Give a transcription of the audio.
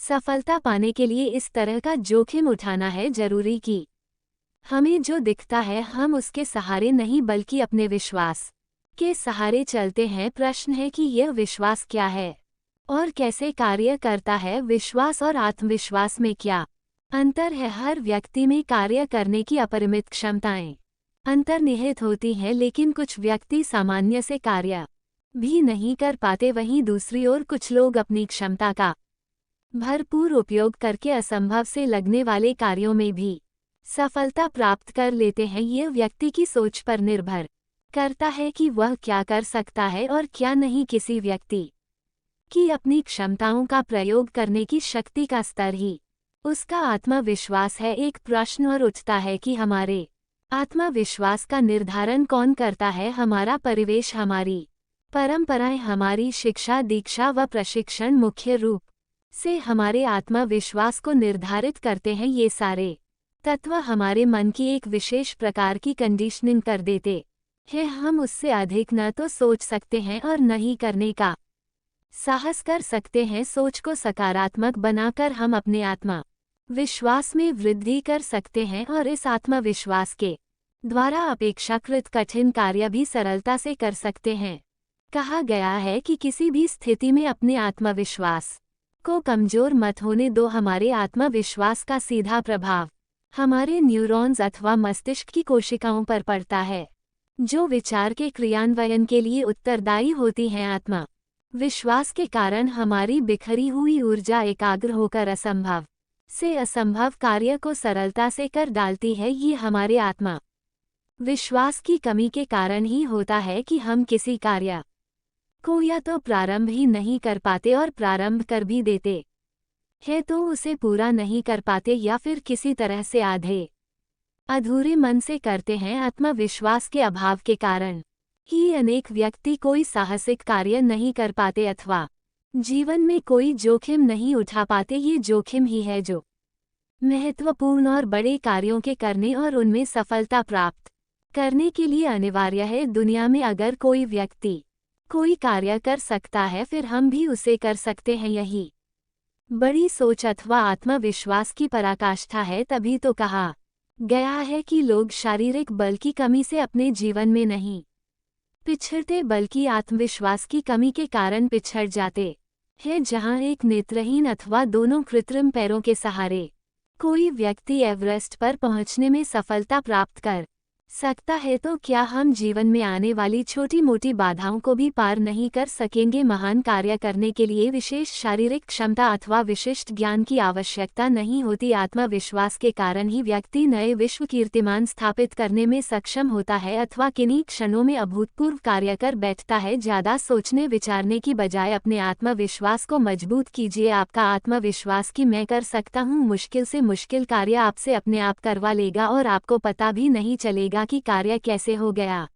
सफलता पाने के लिए इस तरह का जोखिम उठाना है जरूरी कि हमें जो दिखता है हम उसके सहारे नहीं बल्कि अपने विश्वास के सहारे चलते हैं। प्रश्न है कि यह विश्वास क्या है और कैसे कार्य करता है। विश्वास और आत्मविश्वास में क्या अंतर है। हर व्यक्ति में कार्य करने की अपरिमित क्षमताएं अंतर्निहित होती हैं, लेकिन कुछ व्यक्ति सामान्य से कार्य भी नहीं कर पाते। वहीं दूसरी ओर कुछ लोग अपनी क्षमता का भरपूर उपयोग करके असंभव से लगने वाले कार्यों में भी सफलता प्राप्त कर लेते हैं। यह व्यक्ति की सोच पर निर्भर करता है कि वह क्या कर सकता है और क्या नहीं। किसी व्यक्ति की अपनी क्षमताओं का प्रयोग करने की शक्ति का स्तर ही उसका आत्मविश्वास है। एक प्रश्न और उठता है कि हमारे आत्मविश्वास का निर्धारण कौन करता है। हमारा परिवेश, हमारी परंपराएं, हमारी शिक्षा दीक्षा व प्रशिक्षण मुख्य रूप से हमारे आत्मविश्वास को निर्धारित करते हैं। ये सारे तत्व हमारे मन की एक विशेष प्रकार की कंडीशनिंग कर देते हैं। हम उससे अधिक न तो सोच सकते हैं और न ही करने का साहस कर सकते हैं। सोच को सकारात्मक बनाकर हम अपने आत्मविश्वास में वृद्धि कर सकते हैं और इस आत्मविश्वास के द्वारा अपेक्षाकृत कठिन कार्य भी सरलता से कर सकते हैं। कहा गया है कि किसी भी स्थिति में अपने आत्मविश्वास को कमजोर मत होने दो। हमारे आत्मविश्वास का सीधा प्रभाव हमारे न्यूरॉन्स अथवा मस्तिष्क की कोशिकाओं पर पड़ता है, जो विचार के क्रियान्वयन के लिए उत्तरदायी होती हैं। आत्मविश्वास के कारण हमारी बिखरी हुई ऊर्जा एकाग्र होकर असंभव से असंभव कार्य को सरलता से कर डालती है। ये हमारे आत्मविश्वास की कमी के कारण ही होता है कि हम किसी कार्य को या तो प्रारंभ ही नहीं कर पाते और प्रारंभ कर भी देते हैं तो उसे पूरा नहीं कर पाते, या फिर किसी तरह से आधे अधूरे मन से करते हैं। आत्मविश्वास के अभाव के कारण ही अनेक व्यक्ति कोई साहसिक कार्य नहीं कर पाते अथवा जीवन में कोई जोखिम नहीं उठा पाते। ये जोखिम ही है जो महत्वपूर्ण और बड़े कार्यों के करने और उनमें सफलता प्राप्त करने के लिए अनिवार्य है। दुनिया में अगर कोई व्यक्ति कोई कार्य कर सकता है, फिर हम भी उसे कर सकते हैं। यही बड़ी सोच अथवा आत्मविश्वास की पराकाष्ठा है। तभी तो कहा गया है कि लोग शारीरिक बल की कमी से अपने जीवन में नहीं पिछड़ते, बल्कि आत्मविश्वास की कमी के कारण पिछड़ जाते हैं। जहां एक नेत्रहीन अथवा दोनों कृत्रिम पैरों के सहारे कोई व्यक्ति एवरेस्ट पर पहुंचने में सफलता प्राप्त कर सकता है, तो क्या हम जीवन में आने वाली छोटी मोटी बाधाओं को भी पार नहीं कर सकेंगे। महान कार्य करने के लिए विशेष शारीरिक क्षमता अथवा विशिष्ट ज्ञान की आवश्यकता नहीं होती। आत्मविश्वास के कारण ही व्यक्ति नए विश्व कीर्तिमान स्थापित करने में सक्षम होता है अथवा किन्हीं क्षणों में अभूतपूर्व कार्य कर बैठता है। ज्यादा सोचने विचारने की बजाय अपने आत्मविश्वास को मजबूत कीजिए। आपका आत्मविश्वास कि मैं कर सकता हूँ मुश्किल से मुश्किल कार्य आपसे अपने आप करवा लेगा और आपको पता भी नहीं चलेगा कि कार्य कैसे हो गया।